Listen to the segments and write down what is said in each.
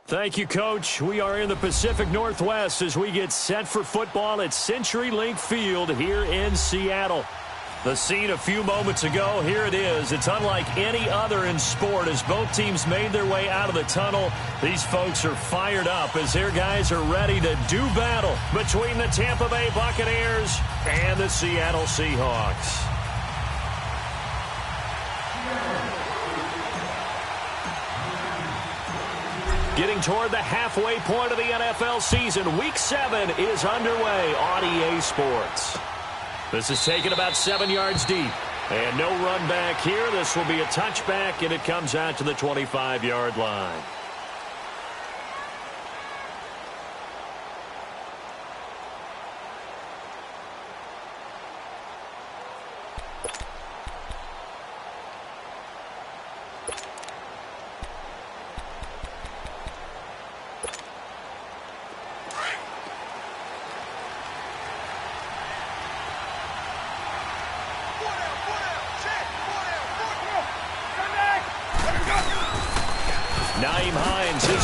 Thank you, Coach. We are in the Pacific Northwest as we get set for football at CenturyLink Field here in Seattle. The scene a few moments ago, here it is. It's unlike any other in sport as both teams made their way out of the tunnel. These folks are fired up as their guys are ready to do battle between the Tampa Bay Buccaneers and the Seattle Seahawks. Getting toward the halfway point of the NFL season, Week 7 is underway on EA Sports. This is taken about 7 yards deep. And no run back here. This will be a touchback, and it comes out to the 25-yard line.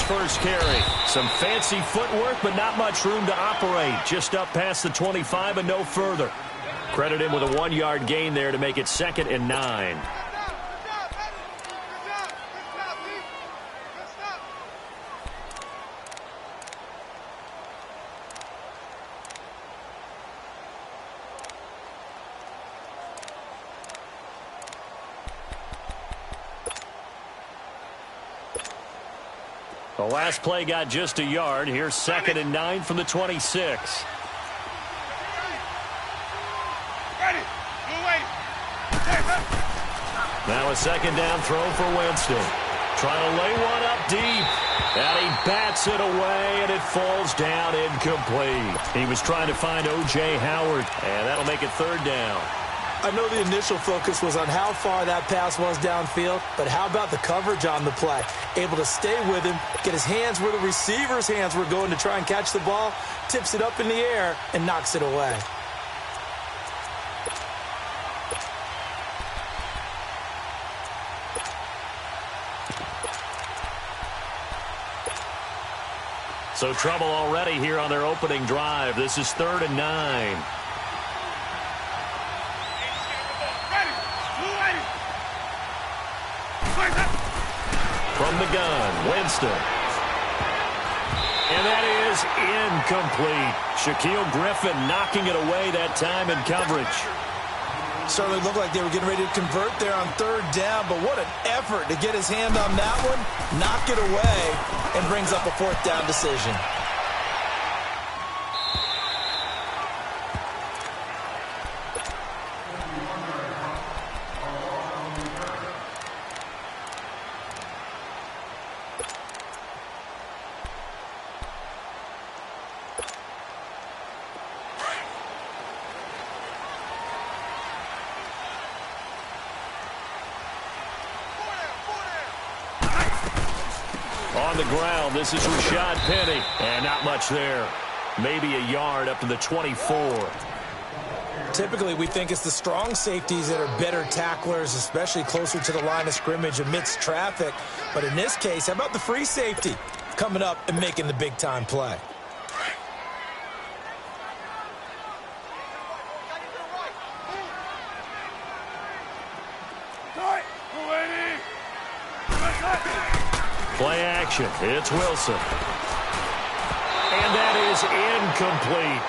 First carry. Some fancy footwork, but not much room to operate. Just up past the 25 and no further. Credit him with a 1-yard gain there to make it 2nd and 9. The last play got just a yard. Here's 2nd and 9 from the 26. Now a 2nd down throw for Winston. Trying to lay one up deep. And he bats it away, and it falls down incomplete. He was trying to find O.J. Howard, and that'll make it third down. I know the initial focus was on how far that pass was downfield, but how about the coverage on the play? Able to stay with him, get his hands where the receiver's hands were going to try and catch the ball, tips it up in the air, and knocks it away. So trouble already here on their opening drive. This is 3rd and 9. From the gun, Winston. And that is incomplete. Shaquille Griffin knocking it away that time in coverage. Certainly looked like they were getting ready to convert there on 3rd down, but what an effort to get his hand on that one, knock it away, and brings up a 4th down decision. On the ground, this is Rashad Penny. And not much there. Maybe a yard up to the 24. Typically, we think it's the strong safeties that are better tacklers, especially closer to the line of scrimmage amidst traffic. But in this case, how about the free safety coming up and making the big-time play? Play action. It's Wilson. And that is incomplete.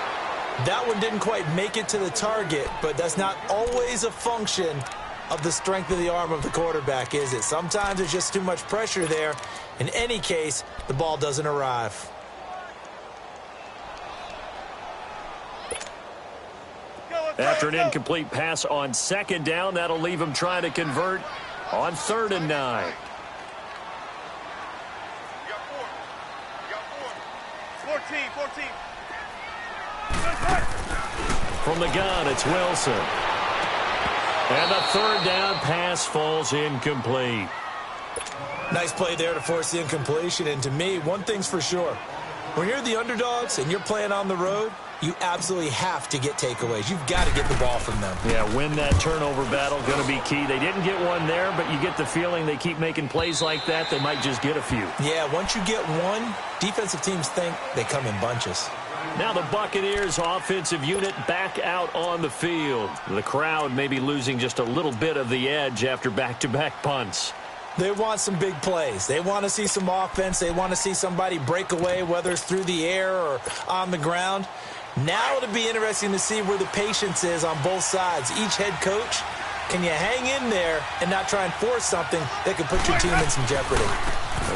That one didn't quite make it to the target, but that's not always a function of the strength of the arm of the quarterback, is it? Sometimes there's just too much pressure there. In any case, the ball doesn't arrive. After an incomplete pass on 2nd down, that'll leave him trying to convert on 3rd and 9. From the gun, it's Wilson. And the 3rd down pass falls incomplete. Nice play there to force the incompletion. And to me, one thing's for sure. When you're the underdogs and you're playing on the road, you absolutely have to get takeaways. You've got to get the ball from them. Yeah, win that turnover battle, going to be key. They didn't get one there, but you get the feeling they keep making plays like that, they might just get a few. Yeah, once you get one, defensive teams think they come in bunches. Now the Buccaneers offensive unit back out on the field. The crowd may be losing just a little bit of the edge after back-to-back punts. They want some big plays. They want to see some offense. They want to see somebody break away, whether it's through the air or on the ground. Now it'll be interesting to see where the patience is on both sides. Each head coach, can you hang in there and not try and force something that could put your team in some jeopardy?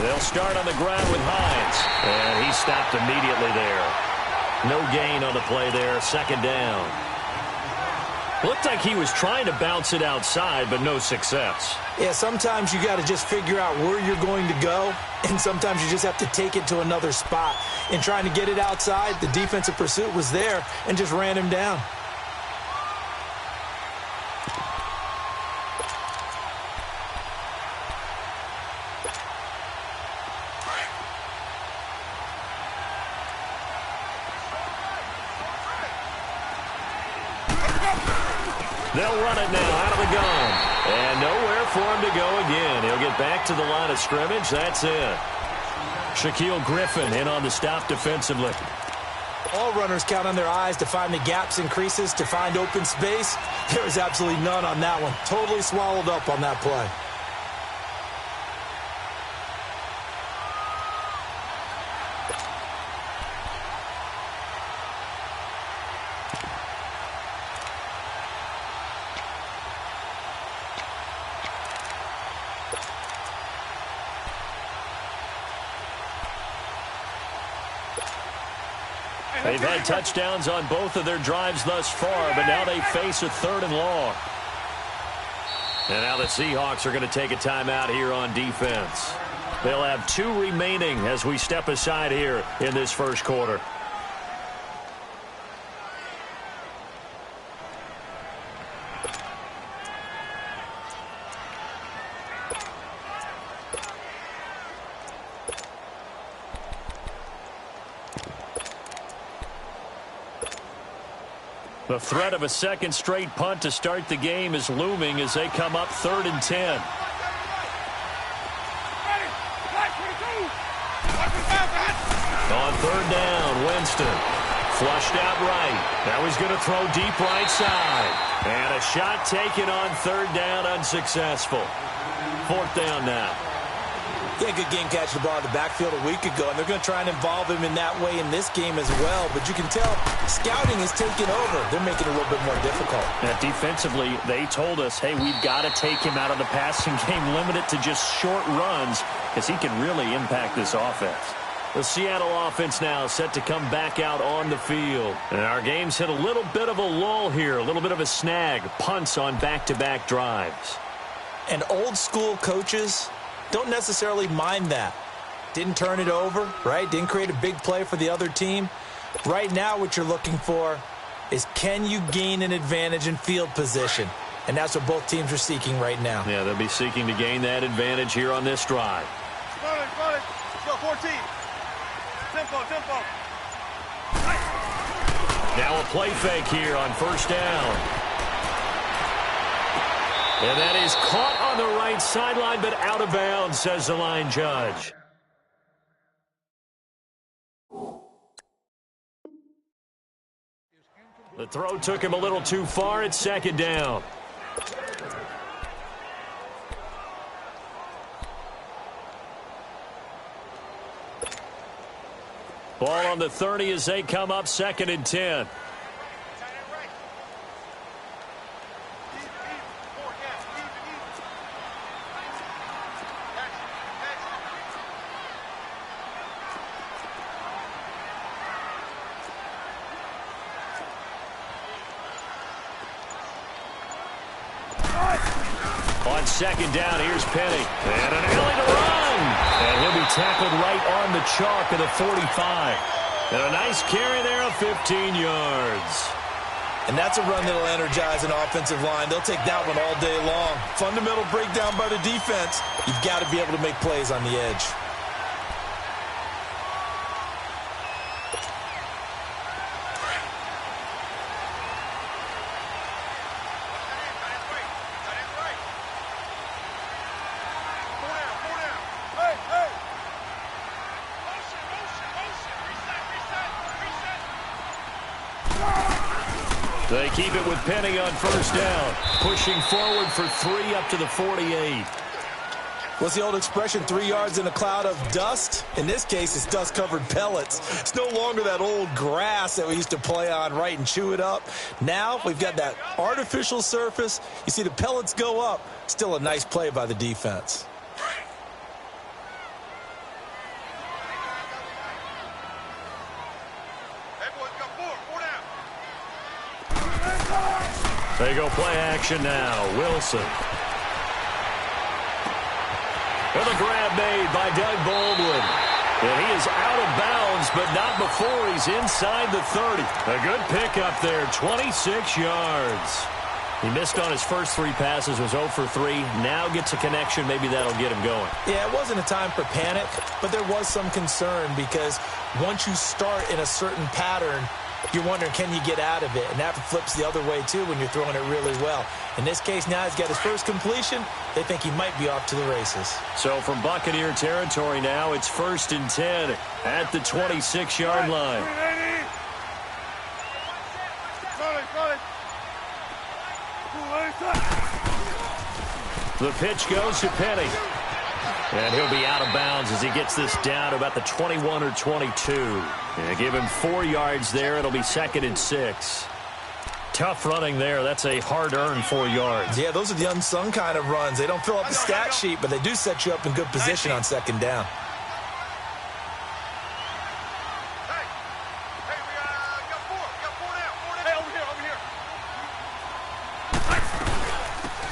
They'll start on the ground with Hines. And he stopped immediately there. No gain on the play there, 2nd down. Looked like he was trying to bounce it outside, but no success. Yeah, sometimes you got to just figure out where you're going to go, and sometimes you just have to take it to another spot. In trying to get it outside, the defensive pursuit was there and just ran him down. They'll run it now out of the gun. And nowhere for him to go again. He'll get back to the line of scrimmage. That's it. Shaquille Griffin in on the stop defensively. All runners count on their eyes to find the gaps and creases, to find open space. There was absolutely none on that one. Totally swallowed up on that play. They've had touchdowns on both of their drives thus far, but now they face a 3rd and long. And now the Seahawks are going to take a timeout here on defense. They'll have 2 remaining as we step aside here in this first quarter. The threat of a second straight punt to start the game is looming as they come up 3rd and 10. On 3rd down, Winston. Flushed out right. Now he's going to throw deep right side. And a shot taken on 3rd down, unsuccessful. 4th down now. Yeah, good game catching the ball in the backfield a week ago, and they're going to try and involve him in that way in this game as well. But you can tell scouting is taking over. They're making it a little bit more difficult. Now, defensively, they told us, hey, we've got to take him out of the passing game, limit it to just short runs, because he can really impact this offense. The Seattle offense now set to come back out on the field. And our game's hit a little bit of a lull here, a little bit of a snag, punts on back-to-back drives. And old-school coaches don't necessarily mind that. Didn't turn it over, right? Didn't create a big play for the other team. Right now what you're looking for is, can you gain an advantage in field position? And that's what both teams are seeking right now. Yeah, they'll be seeking to gain that advantage here on this drive. Let's go, 14. Tempo. Now a play fake here on 1st down. And that is caught on the right sideline, but out of bounds, says the line judge. The throw took him a little too far. It's 2nd down. Ball on the 30 as they come up 2nd and 10. On 2nd down, here's Penny. And an alley to run. And he'll be tackled right on the chalk of the 45. And a nice carry there of 15 yards. And that's a run that'll energize an offensive line. They'll take that one all day long. Fundamental breakdown by the defense. You've got to be able to make plays on the edge. They keep it with Penny on 1st down. Pushing forward for 3 up to the 48. What's the old expression, 3 yards in a cloud of dust? In this case, it's dust-covered pellets. It's no longer that old grass that we used to play on, right, and chew it up. Now we've got that artificial surface. You see the pellets go up. Still a nice play by the defense. They go play action now. Wilson. And the grab made by Doug Baldwin. And he is out of bounds, but not before he's inside the 30. A good pickup there, 26 yards. He missed on his first 3 passes, was 0 for 3. Now gets a connection. Maybe that'll get him going. Yeah, it wasn't a time for panic, but there was some concern because once you start in a certain pattern, you're wondering, can you get out of it? And that flips the other way, too, when you're throwing it really well. In this case, now he's got his first completion. They think he might be off to the races. So from Buccaneer territory now, it's 1st and 10 at the 26-yard line. The pitch goes to Penny. And he'll be out of bounds as he gets this down to about the 21 or 22. And give him 4 yards there. It'll be 2nd and 6. Tough running there. That's a hard-earned 4 yards. Yeah, those are the unsung kind of runs. They don't fill up the stat sheet, but they do set you up in good position on 2nd down.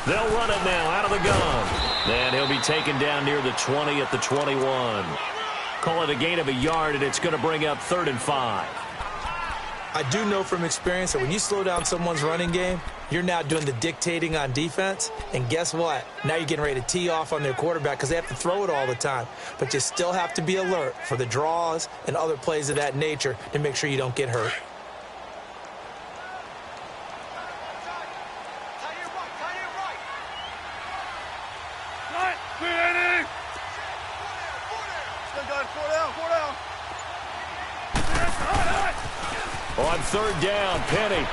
They'll run it now out of the gun. And he'll be taken down near the 20 at the 21. Call it a gain of a yard, and it's going to bring up 3rd and 5. I do know from experience that when you slow down someone's running game, you're now doing the dictating on defense. And guess what? Now you're getting ready to tee off on their quarterback because they have to throw it all the time. But you still have to be alert for the draws and other plays of that nature to make sure you don't get hurt. On 3rd down, Penny.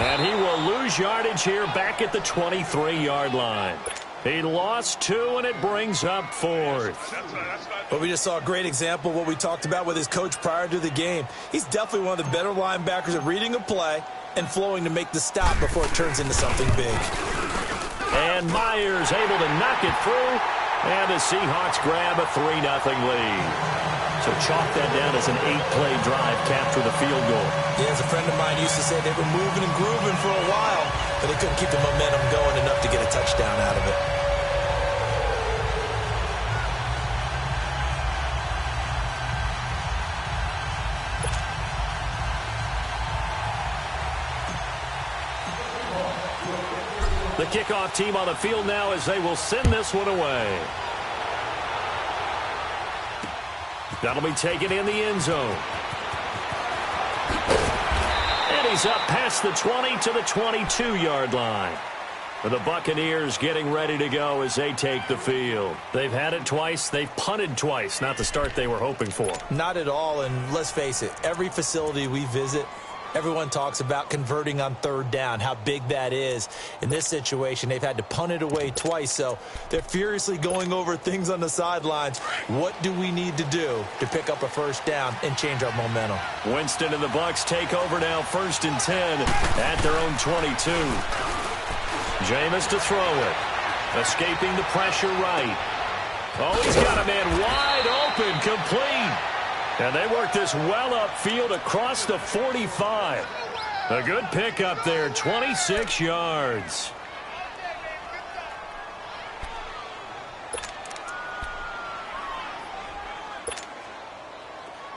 And he will lose yardage here back at the 23-yard line. He lost 2, and it brings up 4th. Well, we just saw a great example of what we talked about with his coach prior to the game. He's definitely one of the better linebackers at reading a play and flowing to make the stop before it turns into something big. And Myers able to knock it through, and the Seahawks grab a 3-0 lead. So chalk that down as an 8-play drive capped with a field goal. Yeah, as a friend of mine used to say, they were moving and grooving for a while, but they couldn't keep the momentum going enough to get a touchdown out of it. The kickoff team on the field now as they will send this one away. That'll be taken in the end zone. And he's up past the 20 to the 22-yard line. The Buccaneers getting ready to go as they take the field. They've had it twice. They've punted twice. Not the start they were hoping for. Not at all, and let's face it, every facility we visit, everyone talks about converting on 3rd down, how big that is. In this situation, they've had to punt it away twice, so they're furiously going over things on the sidelines. What do we need to do to pick up a 1st down and change our momentum? Winston and the Bucs take over now, 1st and 10 at their own 22. Jameis to throw it. Escaping the pressure right. Oh, he's got a man wide open, complete. And they work this well upfield across the 45. A good pickup there, 26 yards.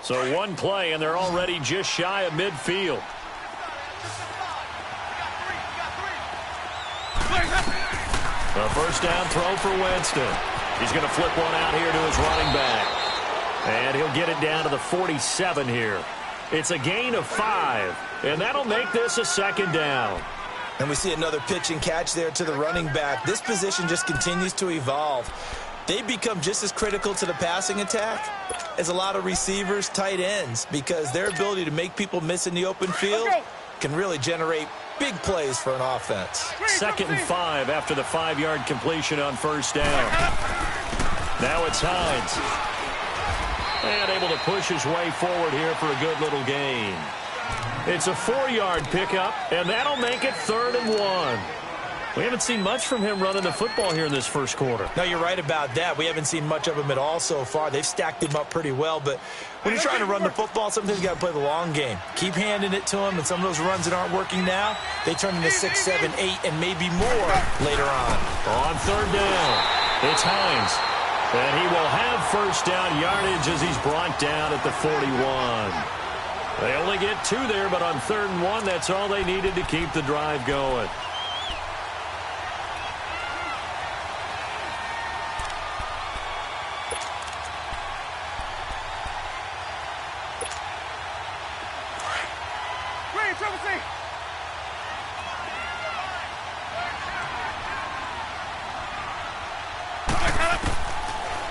So one play, and they're already just shy of midfield. A 1st down throw for Winston. He's going to flip one out here to his running back. And he'll get it down to the 47 here. It's a gain of 5, and that'll make this a 2nd down. And we see another pitch and catch there to the running back. This position just continues to evolve. They become just as critical to the passing attack as a lot of receivers, tight ends, because their ability to make people miss in the open field can really generate big plays for an offense. 2nd and 5 after the 5-yard completion on 1st down. Now it's Hines. And able to push his way forward here for a good little gain. It's a 4-yard pickup, and that'll make it 3rd and 1. We haven't seen much from him running the football here in this 1st quarter. No, you're right about that. We haven't seen much of him at all so far. They've stacked him up pretty well, but when you're trying to run the football, sometimes you got to play the long game. Keep handing it to him, and some of those runs that aren't working now, they turn into 6, 7, 8, and maybe more later on. On 3rd down, it's Hines. And he will have 1st down yardage as he's brought down at the 41. They only get 2 there, but on 3rd and 1, that's all they needed to keep the drive going.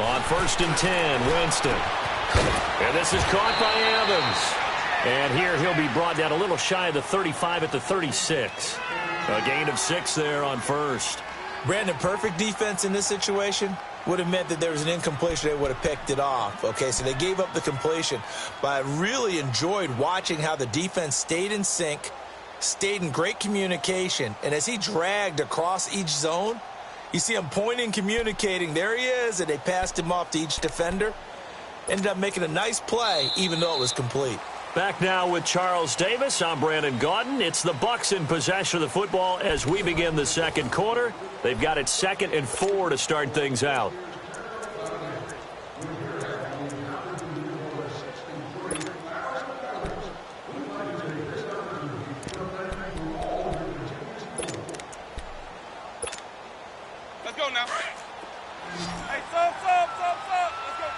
On 1st and 10, Winston. And this is caught by Evans. And here he'll be brought down a little shy of the 35 at the 36. A gain of 6 there on 1st. Brandon, perfect defense in this situation would have meant that there was an incompletion. They would have picked it off. Okay, so they gave up the completion. But I really enjoyed watching how the defense stayed in sync, stayed in great communication. And as he dragged across each zone, you see him pointing, communicating. There he is, and they passed him off to each defender. Ended up making a nice play, even though it was complete. Back now with Charles Davis. I'm Brandon Gaudin. It's the Bucs in possession of the football as we begin the second quarter. They've got it 2nd and 4 to start things out. Let's go now. Hey, sub. Let's go.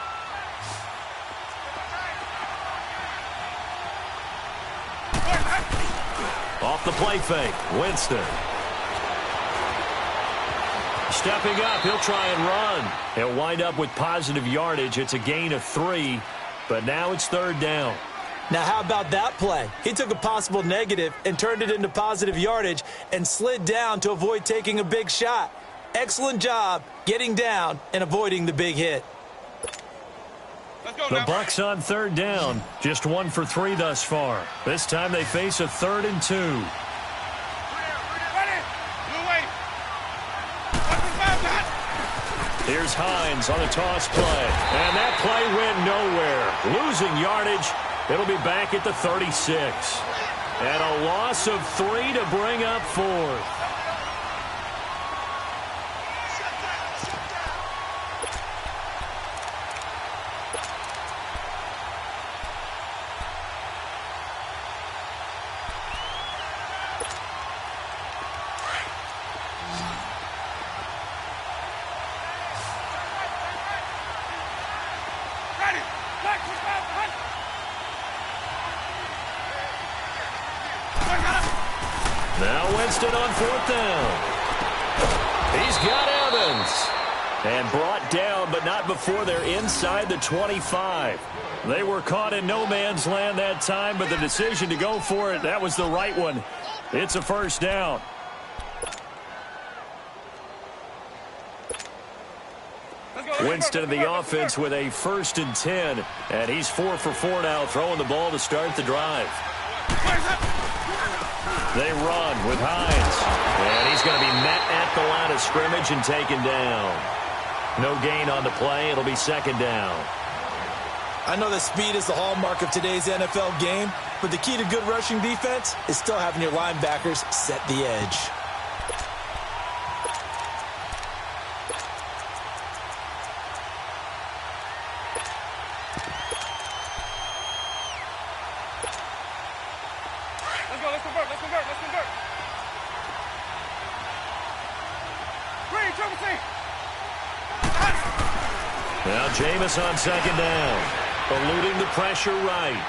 Off the play fake, Winston. Stepping up, he'll try and run. He'll wind up with positive yardage. It's a gain of 3, but now it's 3rd down. Now, how about that play? He took a possible negative and turned it into positive yardage and slid down to avoid taking a big shot. Excellent job getting down and avoiding the big hit. The Bucs on 3rd down. Just 1 for 3 thus far. This time they face a 3rd and 2. Here's Hines on a toss play. And that play went nowhere. Losing yardage. It'll be back at the 36. And a loss of 3 to bring up 4th. Now Winston on 4th down. He's got Evans. And brought down, but not before they're inside the 25. They were caught in no man's land that time, but the decision to go for it, that was the right one. It's a 1st down. Winston in the offense with a 1st and 10. And he's 4 for 4 now, throwing the ball to start the drive. They run with Hines. And he's going to be met at the line of scrimmage and taken down. No gain on the play. It'll be 2nd down. I know that speed is the hallmark of today's NFL game, but the key to good rushing defense is still having your linebackers set the edge. Let's convert. Green, triple T. Now Jameis on 2nd down. Eluding the pressure right.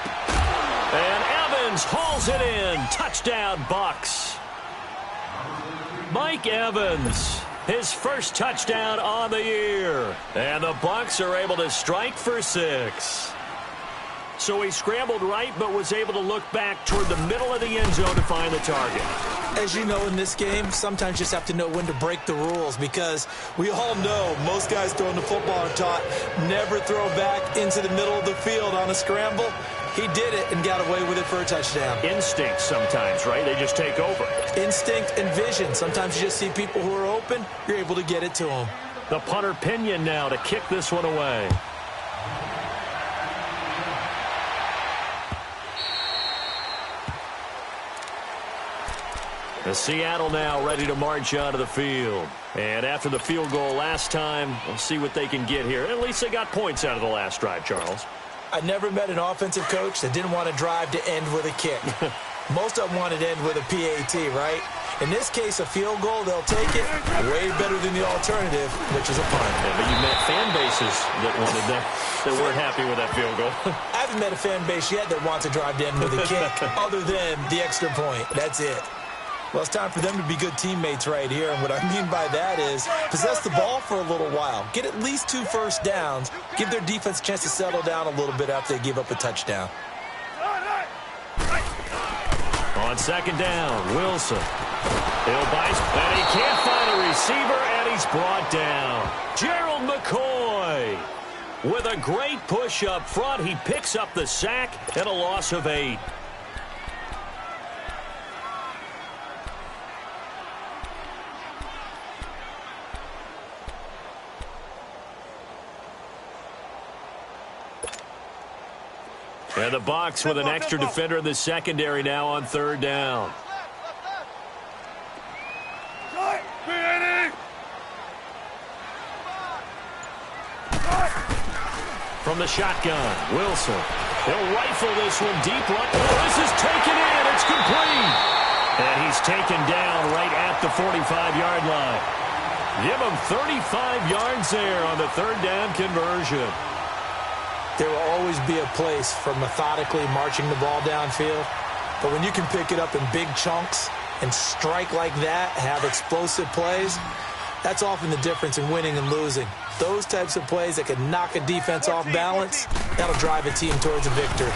And Evans hauls it in. Touchdown, Bucs. Mike Evans, his first touchdown on the year. And the Bucs are able to strike for 6. So he scrambled right, but was able to look back toward the middle of the end zone to find the target. As you know, in this game, sometimes you just have to know when to break the rules, because we all know most guys throwing the football are taught never throw back into the middle of the field on a scramble. He did it and got away with it for a touchdown. Instinct sometimes, right? They just take over. Instinct and vision. Sometimes you just see people who are open, you're able to get it to them. The punter Pinion now to kick this one away. The Seattle now ready to march onto the field. And after the field goal last time, we'll see what they can get here. At least they got points out of the last drive, Charles. I never met an offensive coach that didn't want to drive to end with a kick. Most of them wanted to end with a PAT, right? In this case, a field goal, they'll take it way better than the alternative, which is a punt. Yeah, but you met fan bases that wanted that weren't happy with that field goal. I haven't met a fan base yet that wants to drive to end with a kick other than the extra point. That's it. Well, it's time for them to be good teammates right here. And what I mean by that is possess the ball for a little while. Get at least 2 first downs. Give their defense a chance to settle down a little bit after they give up a touchdown. On 2nd down, Wilson. He'll bite, and he can't find a receiver, and he's brought down. Gerald McCoy with a great push up front. He picks up the sack and a loss of 8. And the Bucs with an extra defender in the secondary now on third down. From the shotgun, Wilson. He'll rifle this one deep right. Oh, this is taken in. It's complete. And he's taken down right at the 45-yard line. Give him 35 yards there on the third down conversion. There will always be a place for methodically marching the ball downfield. But when you can pick it up in big chunks and strike like that, have explosive plays, that's often the difference in winning and losing. Those types of plays that can knock a defense off balance, that'll drive a team towards a victory.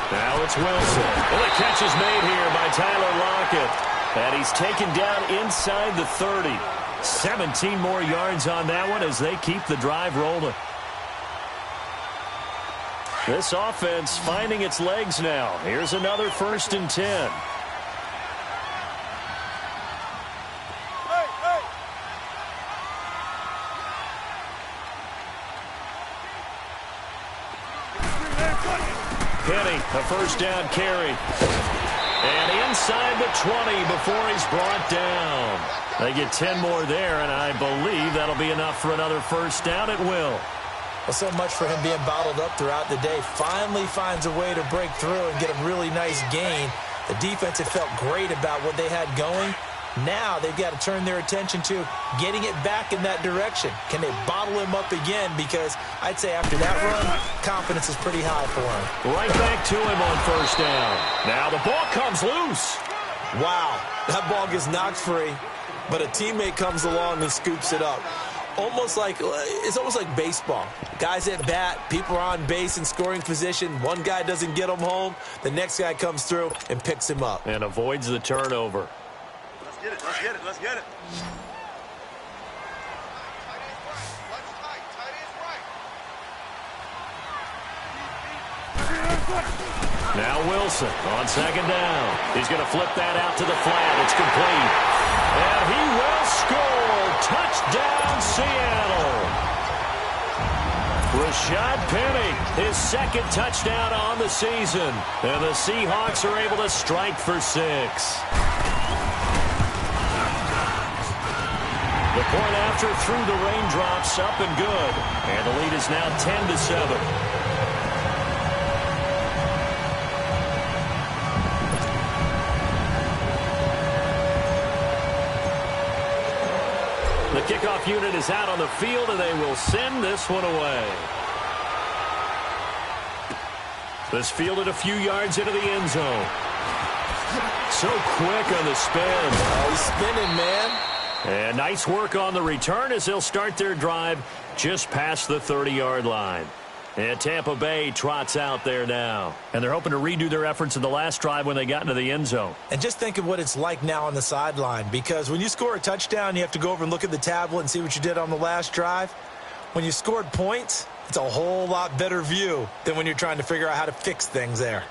Now it's Wilson. Well, the catch is made here by Tyler Lockett. And he's taken down inside the 30. 17 more yards on that one as they keep the drive rolling. This offense finding its legs now. Here's another 1st and 10. Penny, a first down carry. And inside the 20 before he's brought down. They get 10 more there, and I believe that'll be enough for another first down at will. Well, so much for him being bottled up throughout the day. Finally finds a way to break through and get a really nice gain. The defense had felt great about what they had going. Now they've got to turn their attention to getting it back in that direction. Can they bottle him up again? Because I'd say after that run, confidence is pretty high for him. Right back to him on first down. Now the ball comes loose. Wow, that ball gets knocked free, but a teammate comes along and scoops it up. It's almost like baseball. Guys at bat, people are on base in scoring position. One guy doesn't get him home. The next guy comes through and picks him up. And avoids the turnover. Let's get it, let's get it, let's get it. Now Wilson on second down. He's going to flip that out to the flat. It's complete. And he will score. Touchdown, Seattle. Rashad Penny, his second touchdown on the season. And the Seahawks are able to strike for 6. The point after through the raindrops, up and good. And the lead is now 10-7. The kickoff unit is out on the field, and they will send this one away. This fielded a few yards into the end zone. So quick on the spin. Oh, he's spinning, man. And nice work on the return as they'll start their drive just past the 30-yard line. And Tampa Bay trots out there now. And they're hoping to redo their efforts in the last drive when they got into the end zone. And just think of what it's like now on the sideline. Because when you score a touchdown, you have to go over and look at the tablet and see what you did on the last drive. When you scored points, it's a whole lot better view than when you're trying to figure out how to fix things there.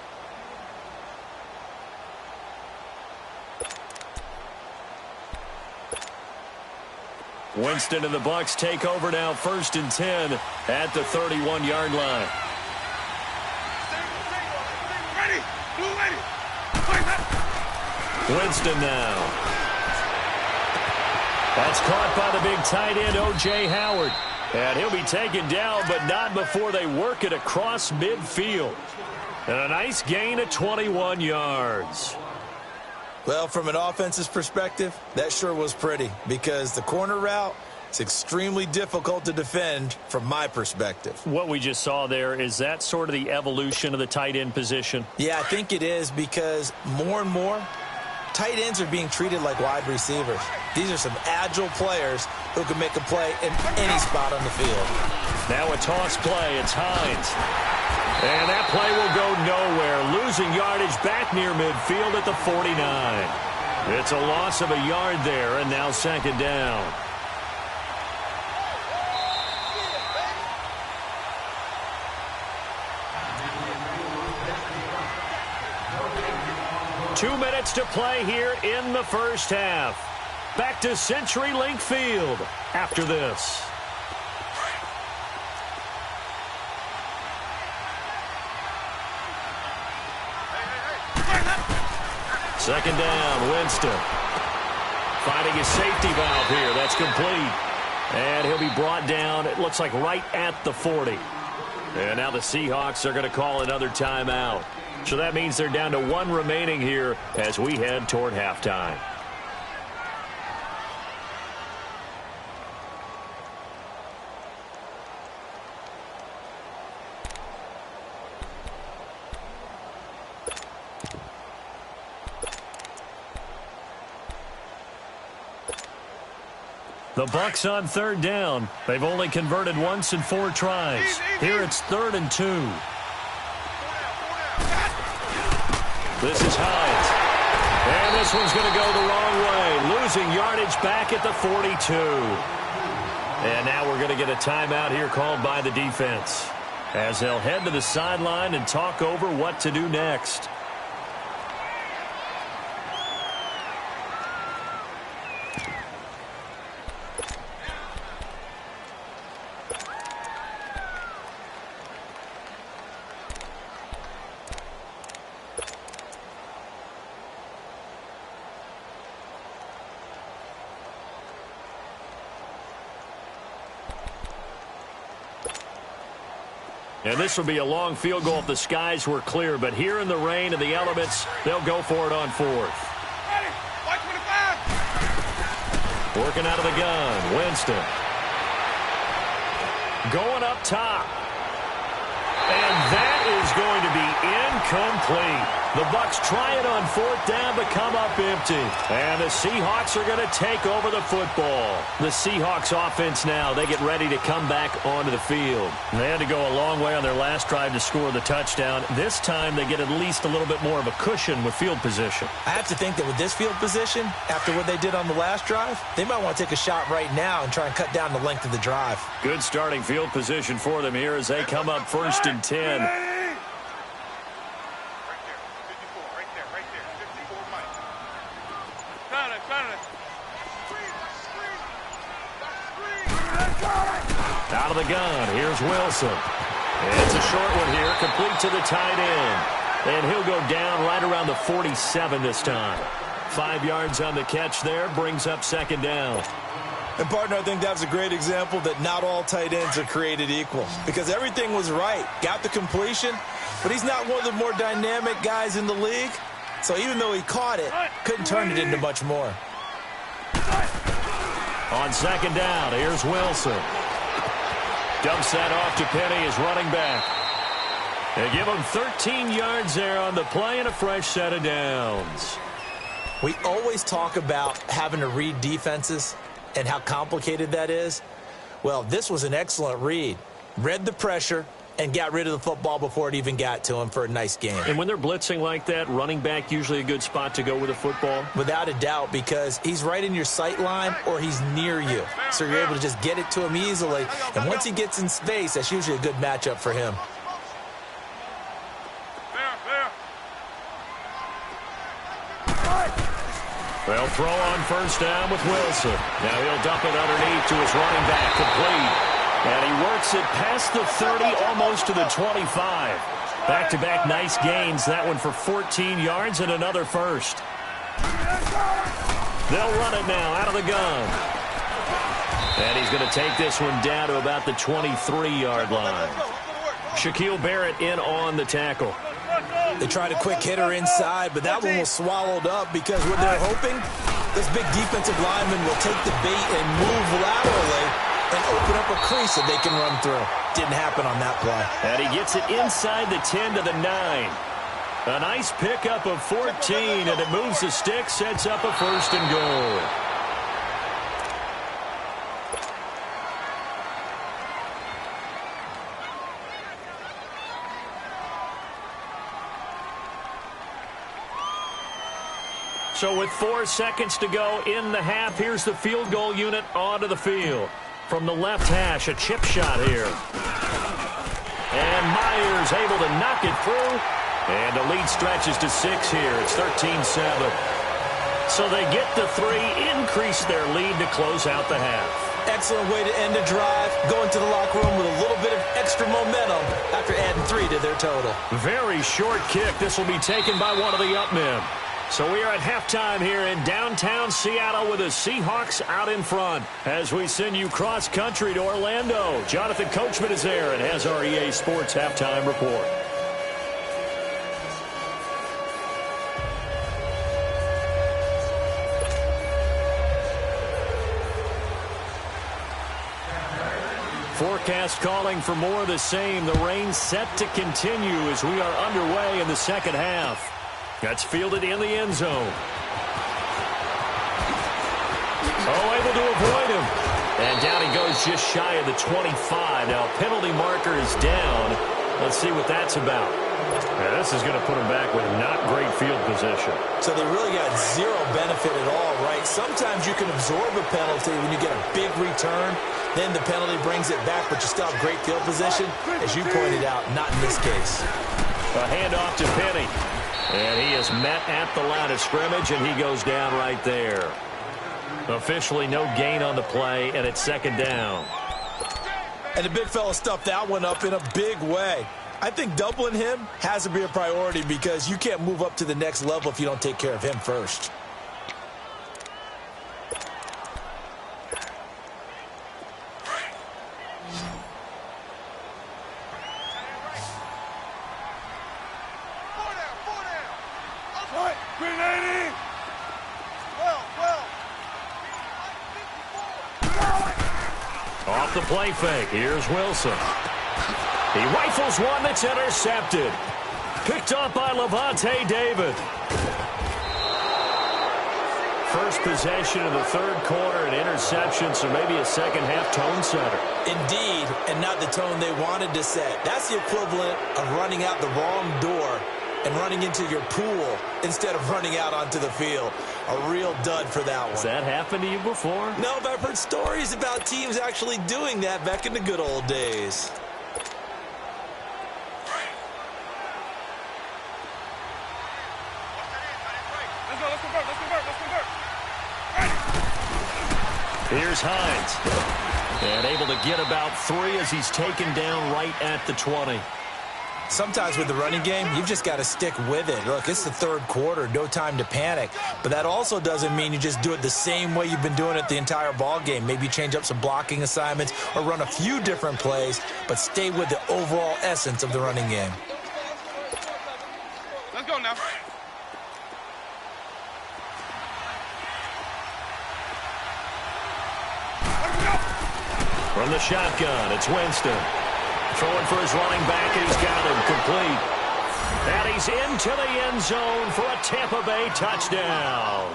Winston and the Bucs take over now, 1st and 10 at the 31-yard line. Ready, ready. Winston now. That's caught by the big tight end, O.J. Howard. And he'll be taken down, but not before they work it across midfield. And a nice gain of 21 yards. Well, from an offensive perspective, that sure was pretty because the corner route is extremely difficult to defend from my perspective. What we just saw there, is that sort of the evolution of the tight end position? Yeah, I think it is because more and more, tight ends are being treated like wide receivers. These are some agile players who can make a play in any spot on the field. Now a toss play. It's Hines. And that play will go nowhere. Losing yardage back near midfield at the 49. It's a loss of a yard there, and now second down. Two minutes to play here in the first half. Back to CenturyLink Field after this. Second down, Winston. Finding his safety valve here. That's complete. And he'll be brought down, it looks like, right at the 40. And now the Seahawks are going to call another timeout. So that means they're down to one remaining here as we head toward halftime. The Bucs on third down. They've only converted once in 4 tries. Here it's 3rd and 2. This is Hines. And this one's going to go the wrong way. Losing yardage back at the 42. And now we're going to get a timeout here called by the defense, as they'll head to the sideline and talk over what to do next. And this will be a long field goal if the skies were clear. But here in the rain and the elements, they'll go for it on 4th. Working out of the gun, Winston. Going up top. And that is going to be incomplete. The Bucs try it on 4th down but come up empty. And the Seahawks are going to take over the football. The Seahawks offense now, they get ready to come back onto the field. They had to go a long way on their last drive to score the touchdown. This time they get at least a little bit more of a cushion with field position. I have to think that with this field position, after what they did on the last drive, they might want to take a shot right now and try and cut down the length of the drive. Good starting field position for them here as they come up 1st and 10. Out of the gun, here's Wilson. It's a short one here, complete to the tight end. And he'll go down right around the 47 this time. 5 yards on the catch there, brings up 2nd down. And, partner, I think that's a great example that not all tight ends are created equal. Because everything was right. Got the completion, but he's not one of the more dynamic guys in the league. So even though he caught it, couldn't turn it into much more. On 2nd down, here's Wilson. Dumps that off to Penny, his running back. They give him 13 yards there on the play and a fresh set of downs. We always talk about having to read defenses and how complicated that is. Well, this was an excellent read. Read the pressure and got rid of the football before it even got to him for a nice game. And when they're blitzing like that, running back usually a good spot to go with a football? Without a doubt, because he's right in your sight line or he's near you. So you're able to just get it to him easily. And once he gets in space, that's usually a good matchup for him. They'll throw on 1st down with Wilson. Now he'll dump it underneath to his running back, complete. And he works it past the 30, almost to the 25. Back-to-back nice gains. That one for 14 yards and another first. They'll run it now out of the gun. And he's going to take this one down to about the 23-yard line. Shaquille Barrett in on the tackle. They tried a quick hitter inside, but that one was swallowed up because what they're hoping, this big defensive lineman will take the bait and move laterally and open up a crease that they can run through. Didn't happen on that play. And he gets it inside the 10 to the 9. A nice pickup of 14, and it moves the stick, sets up a 1st and goal. So with 4 seconds to go in the half, here's the field goal unit onto the field. From the left hash, a chip shot here. And Myers able to knock it through. And the lead stretches to 6 here. It's 13-7. So they get the 3, increase their lead to close out the half. Excellent way to end the drive. Go into the locker room with a little bit of extra momentum after adding 3 to their total. Very short kick. This will be taken by one of the up men. So we are at halftime here in downtown Seattle with the Seahawks out in front. As we send you cross-country to Orlando, Jonathan Coachman is there and has our EA Sports halftime report. Forecast calling for more of the same. The rain set to continue as we are underway in the second half. That's fielded in the end zone. Oh, able to avoid him. And down he goes just shy of the 25. Now, penalty marker is down. Let's see what that's about. Now, this is going to put him back with not great field position. So they really got zero benefit at all, right? Sometimes you can absorb a penalty when you get a big return. Then the penalty brings it back, but you still have great field position. As you pointed out, not in this case. A handoff to Penny. And he is met at the line of scrimmage, and he goes down right there. Officially no gain on the play, and it's second down. And the big fella stuffed that one up in a big way. I think doubling him has to be a priority because you can't move up to the next level if you don't take care of him first. Off the play fake, here's Wilson. He rifles one that's intercepted. Picked up by Levante David. First possession of the third quarter, an interception, so maybe a second-half tone setter. Indeed, and not the tone they wanted to set. That's the equivalent of running out the wrong door and running into your pool instead of running out onto the field. A real dud for that one. Has that happened to you before? No, but I've heard stories about teams actually doing that back in the good old days. Here's Hines. And able to get about 3 as he's taken down right at the 20. Sometimes with the running game, you've just got to stick with it. Look, it's the third quarter, no time to panic. But that also doesn't mean you just do it the same way you've been doing it the entire ball game. Maybe change up some blocking assignments or run a few different plays, but stay with the overall essence of the running game. Let's go now. From the shotgun, it's Winston. Throwing for his running back, and he's got him complete. And he's into the end zone for a Tampa Bay touchdown.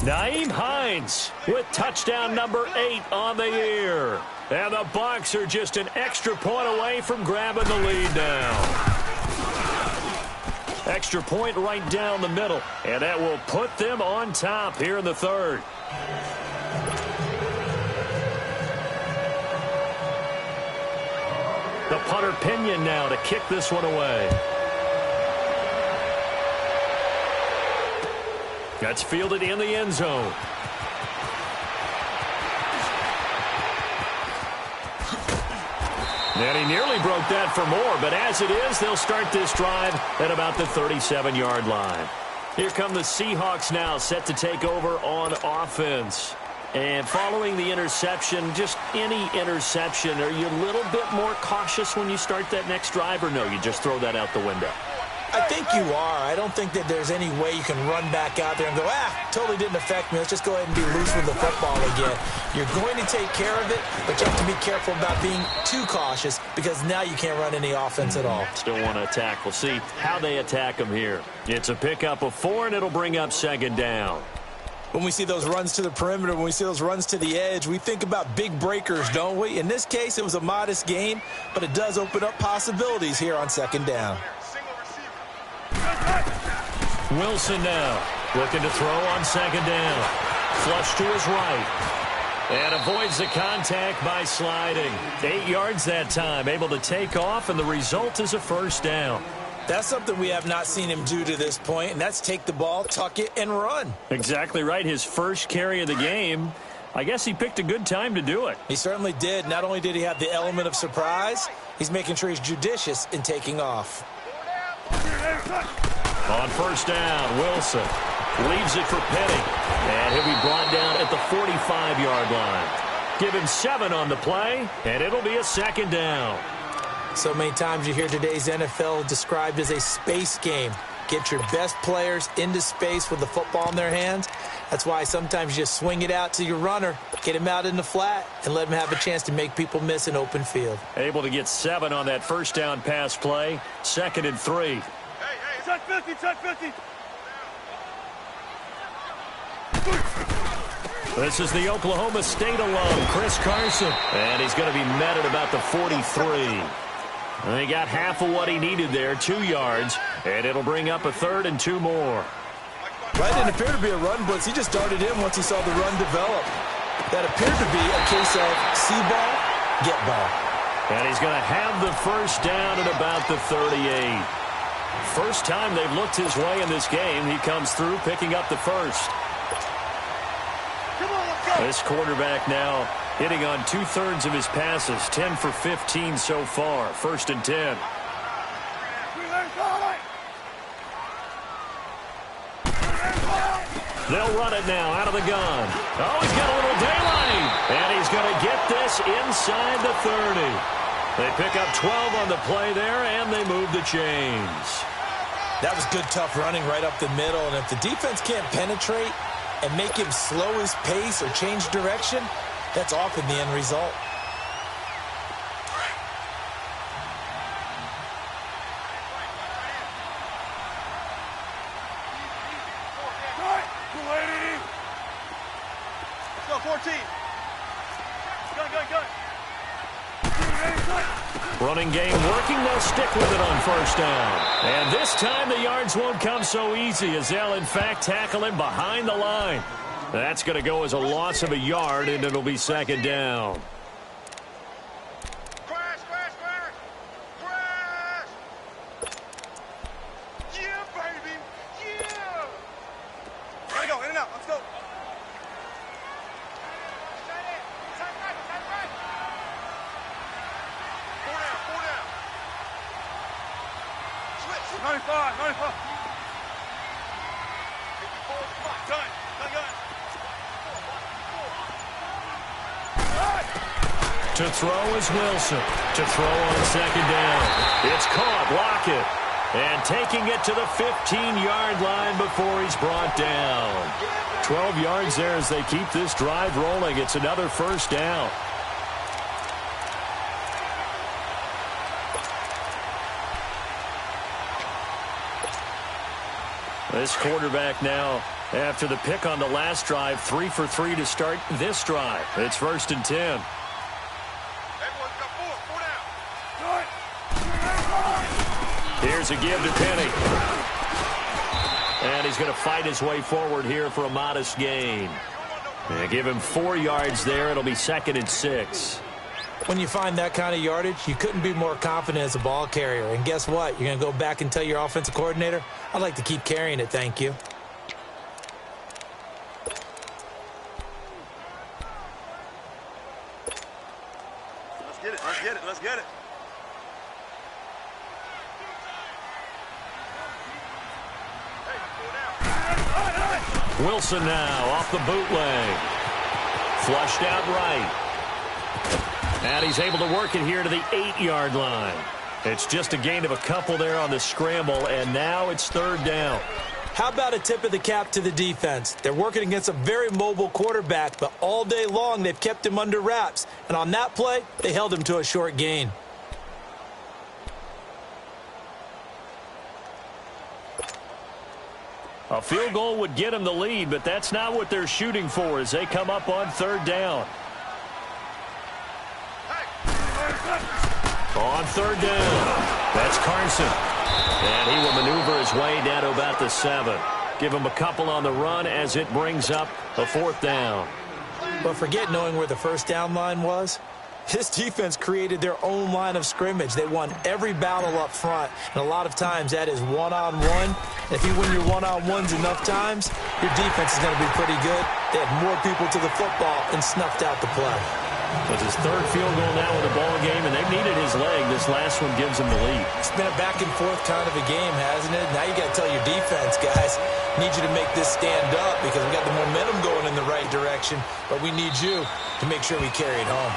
Nyheim Hines with touchdown number 8 on the year. And the Bucs are just an extra point away from grabbing the lead now. Extra point right down the middle, and that will put them on top here in the third. The punter Pinion now to kick this one away. That's fielded in the end zone. And he nearly broke that for more, but as it is, they'll start this drive at about the 37-yard line. Here come the Seahawks now, set to take over on offense. And following the interception, just any interception, are you a little bit more cautious when you start that next drive, or no, you just throw that out the window? I think you are. I don't think that there's any way you can run back out there and go, totally didn't affect me. Let's just go ahead and be loose with the football again. You're going to take care of it, but you have to be careful about being too cautious because now you can't run any offense at all. Still want to attack. We'll see how they attack them here. It's a pickup of 4, and it'll bring up second down. When we see those runs to the perimeter, when we see those runs to the edge, we think about big breakers, don't we? In this case, it was a modest gain, but it does open up possibilities here on second down. Wilson now looking to throw on second down. Flush to his right. And avoids the contact by sliding. 8 yards that time, able to take off, and the result is a first down. That's something we have not seen him do to this point, and that's take the ball, tuck it, and run. Exactly right. His first carry of the game. I guess he picked a good time to do it. He certainly did. Not only did he have the element of surprise, he's making sure he's judicious in taking off. On first down, Wilson leaves it for Penny. And he'll be brought down at the 45-yard line. Give him 7 on the play, and it'll be a second down. So many times you hear today's NFL described as a space game. Get your best players into space with the football in their hands. That's why sometimes you just swing it out to your runner, get him out in the flat, and let him have a chance to make people miss an open field. Able to get 7 on that first down pass play. 2nd and 3. Hey, check 50, check 50. This is the Oklahoma State alum, Chris Carson. And he's going to be met at about the 43. And he got half of what he needed there, 2 yards. And it'll bring up a 3rd and 2 more. That didn't appear to be a run blitz. He just darted in once he saw the run develop. That appeared to be a case of see ball, get ball. And he's going to have the first down at about the 38. First time they've looked his way in this game. He comes through picking up the first. This quarterback now hitting on 2/3 of his passes, 10 for 15 so far. 1st and 10. They'll run it now out of the gun. Oh, he's got a little daylight. And he's going to get this inside the 30. They pick up 12 on the play there, and they move the chains. That was good, tough running right up the middle. And if the defense can't penetrate and make him slow his pace or change direction, that's often the end result. Let's go, 14. Go. Running game working. They'll stick with it on first down. And this time the yards won't come so easy as they'll, in fact, tackle him behind the line. That's going to go as a loss of a yard, and it'll be 2nd down. Crash. Yeah, baby. Yeah. Ready to go, in and out. Let's go. Four down. Switch. 95. Done. To throw is Wilson. To throw on 2nd down. It's caught. Lockett. And taking it to the 15-yard line before he's brought down. 12 yards there as they keep this drive rolling. It's another first down. This quarterback now, after the pick on the last drive, 3 for 3 to start this drive. It's 1st and 10. Here's a give to Penny. And he's going to fight his way forward here for a modest gain. And give him 4 yards there. It'll be 2nd and 6. When you find that kind of yardage, you couldn't be more confident as a ball carrier. And guess what? You're going to go back and tell your offensive coordinator, I'd like to keep carrying it, thank you. Let's get it. Wilson now off the bootleg. Flushed out right. And he's able to work it here to the 8-yard line. It's just a gain of a couple there on the scramble, and now it's 3rd down. How about a tip of the cap to the defense? They're working against a very mobile quarterback, but all day long they've kept him under wraps. And on that play, they held him to a short gain. A field goal would get them the lead, but that's not what they're shooting for as they come up on 3rd down. On 3rd down, that's Carson. And he will maneuver his way down to about the 7. Give him a couple on the run as it brings up a 4th down. But forget knowing where the first down line was. This defense created their own line of scrimmage. They won every battle up front, and a lot of times that is one-on-one. If you win your one-on-ones enough times, your defense is going to be pretty good. They had more people to the football and snuffed out the play. It's his 3rd field goal now in the ball game, and they've needed his leg. This last one gives him the lead. It's been a back-and-forth kind of a game, hasn't it? Now you got to tell your defense need you to make this stand up because we got the momentum going in the right direction, but we need you to make sure we carry it home.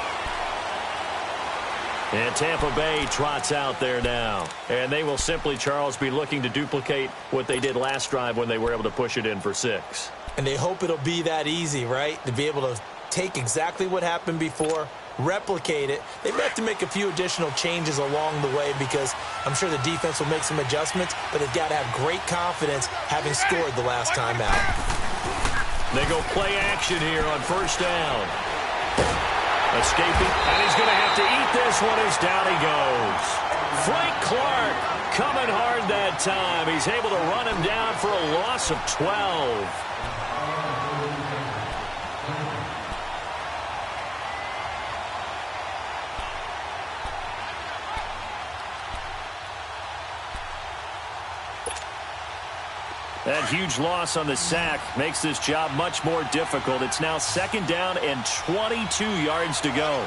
And Tampa Bay trots out there now. And they will simply, Charles, be looking to duplicate what they did last drive when they were able to push it in for 6. And they hope it'll be that easy, right? To be able to take exactly what happened before, replicate it. They may have to make a few additional changes along the way because I'm sure the defense will make some adjustments, but they've got to have great confidence having scored the last time out. They go play action here on first down. Escaping, and he's going to have to eat this one as down he goes. Frank Clark coming hard that time. He's able to run him down for a loss of 12. That huge loss on the sack makes this job much more difficult. It's now 2nd down and 22 yards to go.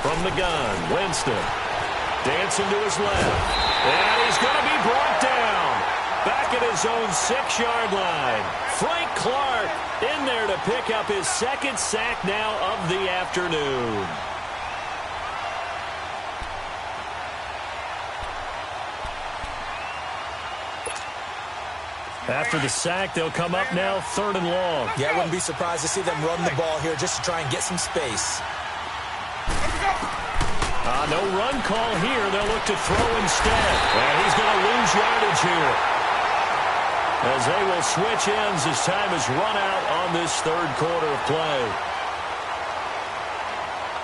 From the gun, Winston. Dancing to his left. And he's going to be brought down. Back at his own 6-yard line. Frank Clark in there to pick up his 2nd sack now of the afternoon. After the sack, they'll come up now 3rd and long. Yeah, I wouldn't be surprised to see them run the ball here just to try and get some space. No run call here. They'll look to throw instead. And he's going to lose yardage here. As they will switch ends as time is run out on this 3rd quarter of play.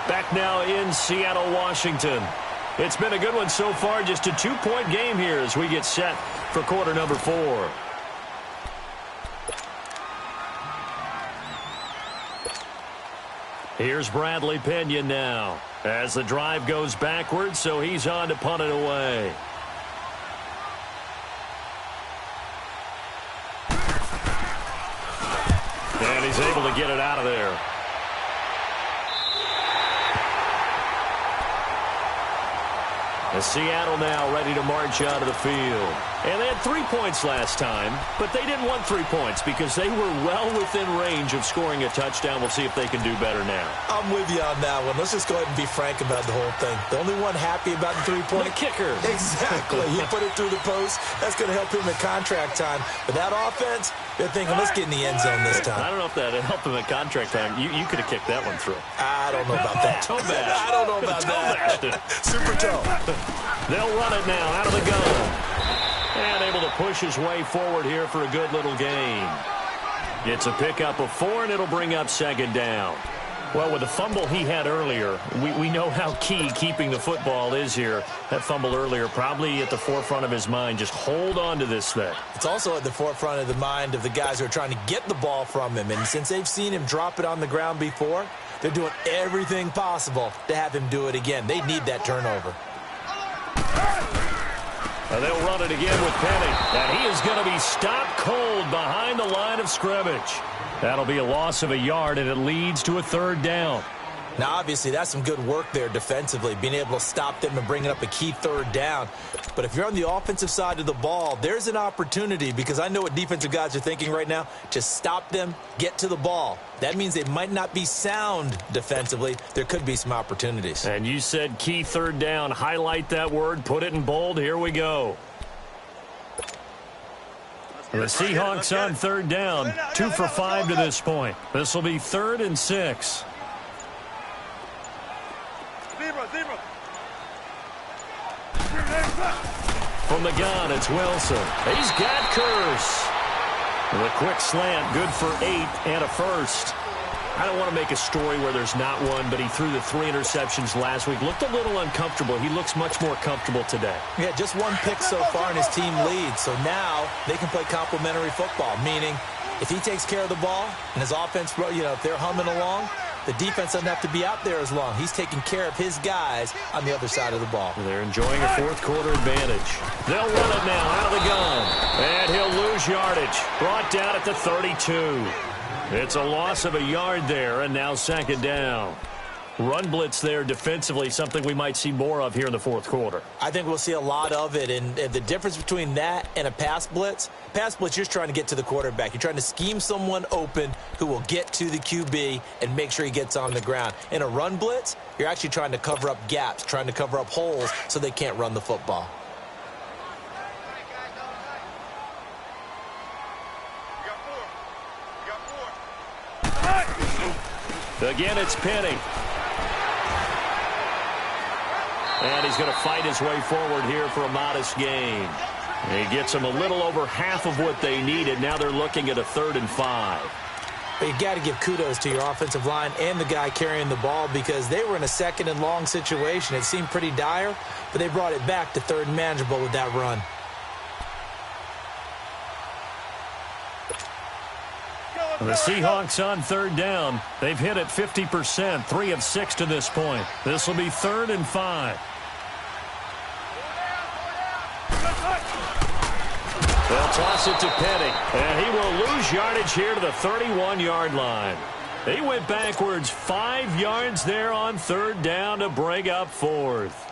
Back now in Seattle, Washington. It's been a good one so far. Just a 2-point game here as we get set for quarter number 4. Here's Bradley Pinion now as the drive goes backwards, so he's on to punt it away. And he's able to get it out of there. As Seattle now ready to march out of the field. And they had 3 points last time, but they didn't want 3 points because they were well within range of scoring a touchdown. We'll see if they can do better now. I'm with you on that one. Let's just go ahead and be frank about the whole thing. The only one happy about the 3-point. The kicker. Exactly. He put it through the post. That's going to help him in contract time. But that offense, they're thinking, let's get in the end zone this time. I don't know if that helped him at contract time. You could have kicked that one through. I don't know about that. Toe bash. I don't know about that. Super toe. They'll run it now out of the gun. And able to push his way forward here for a good little gain. It's a pickup of 4, and it'll bring up 2nd down. Well, with the fumble he had earlier, we know how key keeping the football is here. That fumble earlier probably at the forefront of his mind. Just hold on to this thing. It's also at the forefront of the mind of the guys who are trying to get the ball from him. And since they've seen him drop it on the ground before, they're doing everything possible to have him do it again. They need that turnover. And they'll run it again with Penny. And he is going to be stopped cold behind the line of scrimmage. That'll be a loss of a yard, and it leads to a 3rd down. Now, obviously, that's some good work there defensively, being able to stop them and bring it up a key 3rd down. But if you're on the offensive side of the ball, there's an opportunity, because I know what defensive guys are thinking right now, to stop them, get to the ball. That means they might not be sound defensively. There could be some opportunities. And you said key 3rd down. Highlight that word. Put it in bold. Here we go. The Seahawks on 3rd down. 2 for 5 to this point. This will be 3rd and 6. From the gun, it's Wilson. He's got Curse. With a quick slant, good for 8 and a first. I don't want to make a story where there's not one, but he threw the 3 interceptions last week. Looked a little uncomfortable. He looks much more comfortable today. Yeah, just 1 pick so far and his team leads. So now they can play complementary football, meaning if he takes care of the ball and his offense, if they're humming along, the defense doesn't have to be out there as long. He's taking care of his guys on the other side of the ball. They're enjoying a 4th quarter advantage. They'll run it now out of the gun. And he'll lose yardage. Brought down at the 32. It's a loss of a yard there, and now 2nd down. Run blitz there defensively, something we might see more of here in the fourth quarter. I think we'll see a lot of it, and the difference between that and a pass blitz, you're just trying to get to the quarterback. You're trying to scheme someone open who will get to the QB and make sure he gets on the ground. In a run blitz, you're actually trying to cover up gaps, trying to cover up holes so they can't run the football. Again, it's Penny. And he's going to fight his way forward here for a modest gain. He gets them a little over half of what they needed. Now they're looking at a 3rd and 5. But you got to give kudos to your offensive line and the guy carrying the ball because they were in a 2nd and long situation. It seemed pretty dire, but they brought it back to 3rd and manageable with that run. The Seahawks on 3rd down. They've hit it 50%, 3 of 6 to this point. This will be 3rd and 5. They'll toss it to Penny, and he will lose yardage here to the 31-yard line. He went backwards 5 yards there on 3rd down to bring up 4th.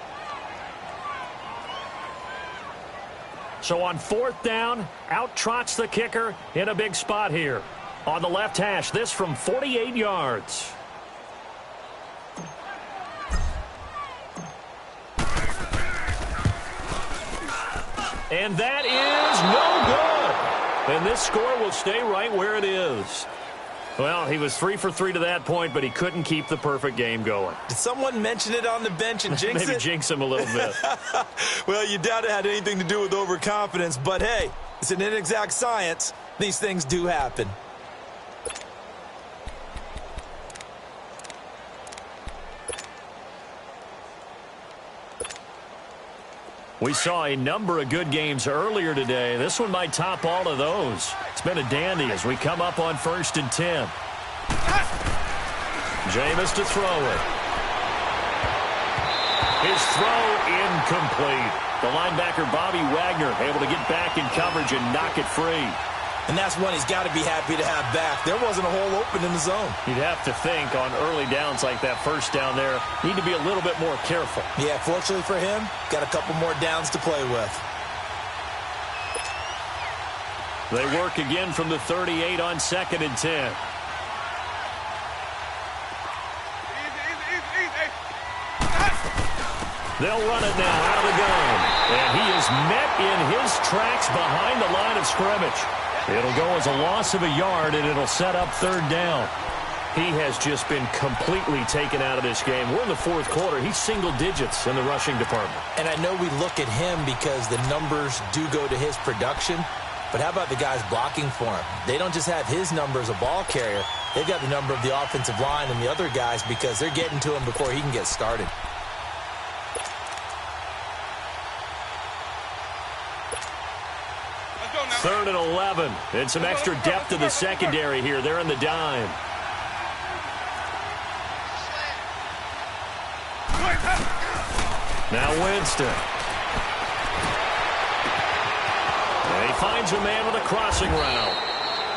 So on 4th down, out trots the kicker in a big spot here. On the left hash, this from 48 yards. And that is no good. And this score will stay right where it is. Well, he was 3 for 3 to that point, but he couldn't keep the perfect game going. Did someone mention it on the bench and jinx it? Maybe jinx him a little bit. Well, you doubt it had anything to do with overconfidence, but hey, it's an inexact science. These things do happen. We saw a number of good games earlier today. This one might top all of those. It's been a dandy as we come up on 1st and 10. Jameis to throw it. His throw incomplete. The linebacker Bobby Wagner able to get back in coverage and knock it free. And that's one he's got to be happy to have back. There wasn't a hole open in the zone. You'd have to think on early downs like that first down there, need to be a little bit more careful. Yeah, fortunately for him, got a couple more downs to play with. They work again from the 38 on 2nd and 10. They'll run it now out of the gun. And he is met in his tracks behind the line of scrimmage. It'll go as a loss of a yard, and it'll set up 3rd down. He has just been completely taken out of this game. We're in the 4th quarter. He's single digits in the rushing department. And I know we look at him because the numbers do go to his production. But how about the guys blocking for him? They don't just have his number as a ball carrier. They've got the number of the offensive line and the other guys because they're getting to him before he can get started. Third and 11. And some extra depth to the secondary here. They're in the dime. Now Winston. And he finds a man with a crossing route.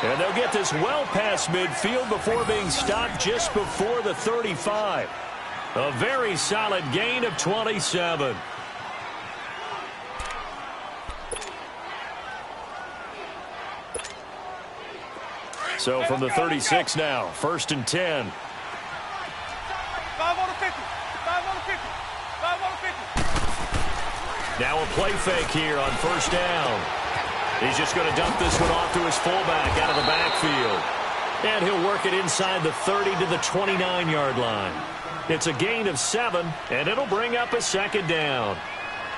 And they'll get this well past midfield before being stopped just before the 35. A very solid gain of 27. So from the 36 now, 1st and 10. 5 on the 50. 5 on the 50. 5 on the 50. Now a play fake here on 1st down. He's just going to dump this one off to his fullback out of the backfield. And he'll work it inside the 30 to the 29-yard line. It's a gain of 7, and it'll bring up a 2nd down.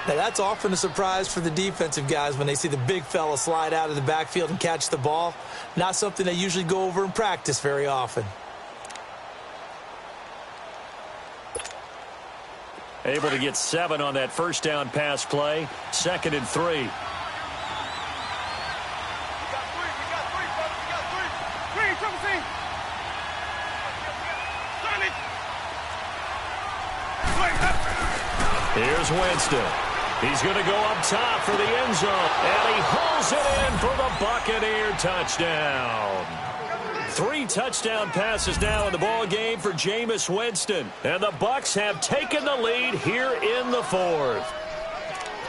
Now, that's often a surprise for the defensive guys when they see the big fella slide out of the backfield and catch the ball. Not something they usually go over in practice very often. Able to get 7 on that 1st down pass play. 2nd and 3. Here's Winston. He's going to go up top for the end zone. And he hauls it in for the Buccaneer touchdown. 3 touchdown passes now in the ball game for Jameis Winston. And the Bucs have taken the lead here in the 4th.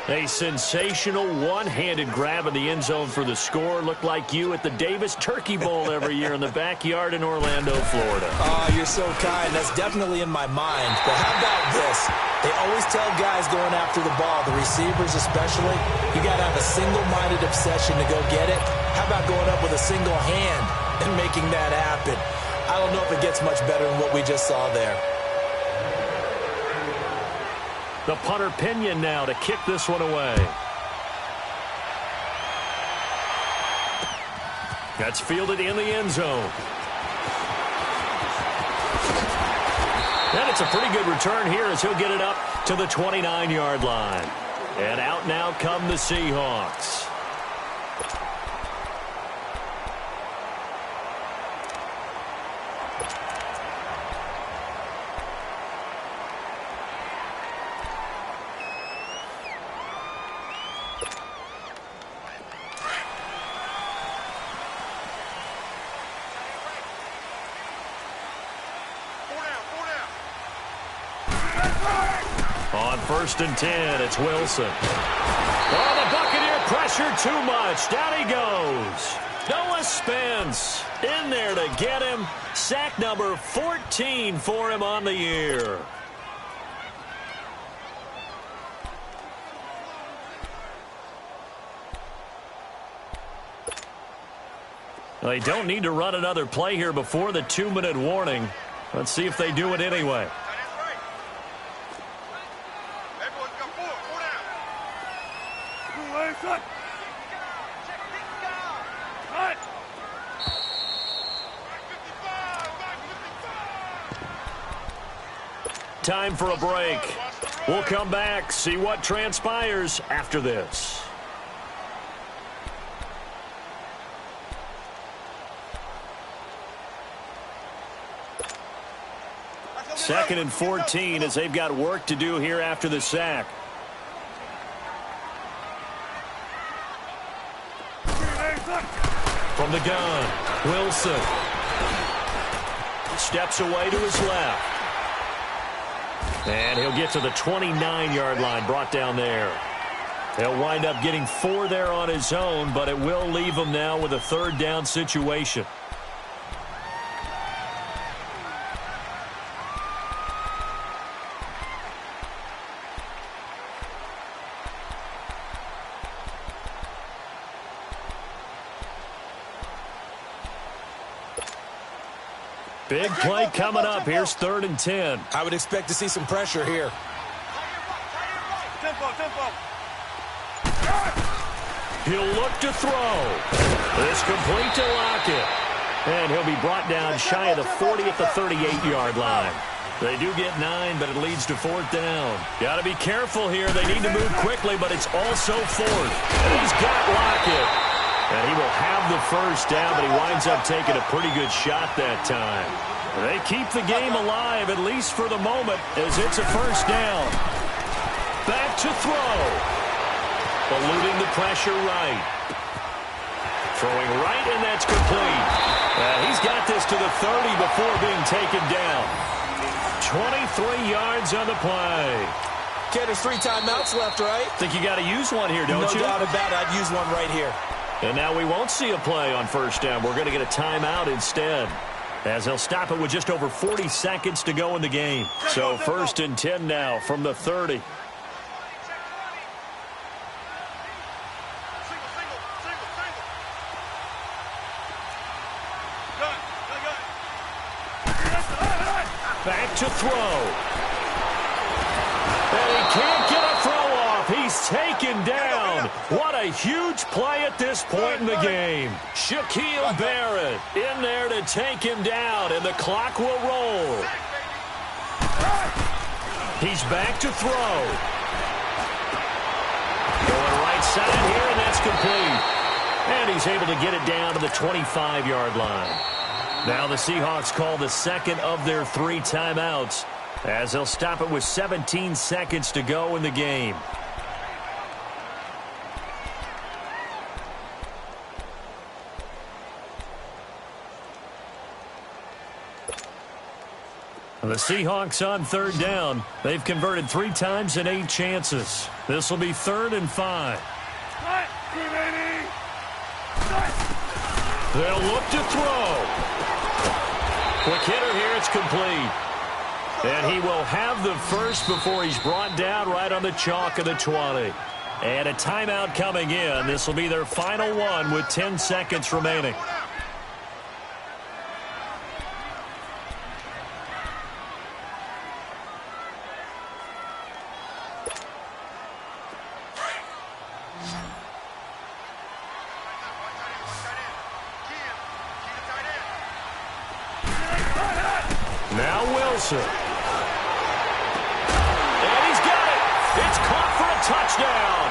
A sensational one-handed grab in the end zone for the score. Looked like you at the Davis Turkey Bowl every year in the backyard in Orlando, Florida. Oh, you're so kind. That's definitely in my mind. But how about this? They always tell guys going after the ball, the receivers especially, you got to have a single-minded obsession to go get it. How about going up with a single hand and making that happen? I don't know if it gets much better than what we just saw there. The punter Pinion now to kick this one away. That's fielded in the end zone. And it's a pretty good return here as he'll get it up to the 29-yard line. And out now come the Seahawks. On 1st and 10, it's Wilson. Oh, the Buccaneer pressure too much. Down he goes. Noah Spence in there to get him. Sack number 14 for him on the year. They don't need to run another play here before the 2-minute warning. Let's see if they do it anyway. Time for a break. We'll come back, see what transpires after this. Second and 14 as they've got work to do here after the sack. From the gun, Wilson. Steps away to his left. And he'll get to the 29-yard line, brought down there. He'll wind up getting 4 there on his own, but it will leave him now with a 3rd down situation. Big play coming up. Here's 3rd and 10. I would expect to see some pressure here. He'll look to throw. It's complete to Lockett. And he'll be brought down shy of the 40 at the 38-yard line. They do get 9, but it leads to 4th down. Got to be careful here. They need to move quickly, but it's also 4th. And he's got Lockett. And he will have the 1st down, but he winds up taking a pretty good shot that time. They keep the game alive, at least for the moment, as it's a 1st down. Back to throw. Eluding the pressure right. Throwing right, and that's complete. He's got this to the 30 before being taken down. 23 yards on the play. Okay, there's 3 timeouts left, right? Think you got to use one here, don't you? No doubt about it. I'd use one right here. And now we won't see a play on 1st down. We're going to get a timeout instead, as he'll stop it with just over 40 seconds to go in the game. So 1st and 10 now from the 30. Back to throw. And he can't get a throw off. He's taken down. What a huge play at this point in the game. Shaquille Barrett in there to take him down, and the clock will roll. He's back to throw. Going right side here, and that's complete. And he's able to get it down to the 25-yard line. Now the Seahawks call the 2nd of their 3 timeouts, as they'll stop it with 17 seconds to go in the game. The Seahawks on third down. They've converted 3 times in 8 chances. This will be 3rd and 5. They'll look to throw. Quick hitter here. It's complete. And he will have the first before he's brought down right on the chalk of the 20. And a timeout coming in. This will be their final one with 10 seconds remaining. Now Wilson. And he's got it. It's caught for a touchdown.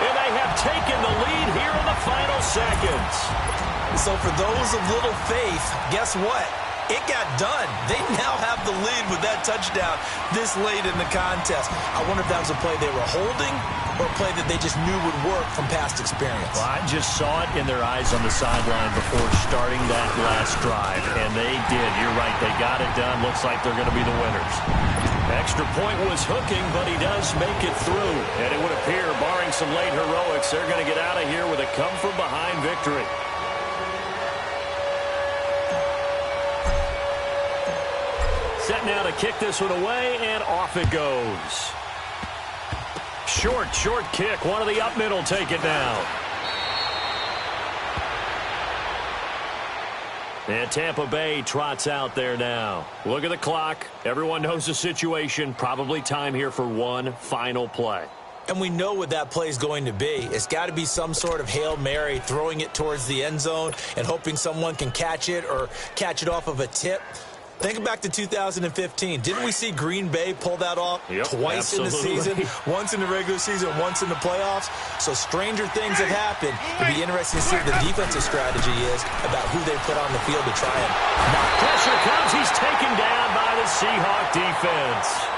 And they have taken the lead here in the final seconds. So for those of little faith, guess what? It got done. They now have the lead with that touchdown this late in the contest. I wonder if that was a play they were holding or a play that they just knew would work from past experience. Well, I just saw it in their eyes on the sideline before starting that last drive, and they did. You're right. They got it done. Looks like they're going to be the winners. Extra point was hooking, but he does make it through. And it would appear, barring some late heroics, they're going to get out of here with a come-from-behind victory. Set now to kick this one away, and off it goes. Short kick. One of the up middle take it down. And Tampa Bay trots out there now. Look at the clock. Everyone knows the situation. Probably time here for one final play. And we know what that play is going to be. It's got to be some sort of Hail Mary, throwing it towards the end zone and hoping someone can catch it or catch it off of a tip. Think back to 2015. Didn't we see Green Bay pull that off twice in the season? Once in the regular season, once in the playoffs. So stranger things have happened. It'll be interesting to see what the defensive strategy is about who they put on the field to try and knock. Pressure comes. He's taken down by the Seahawk defense.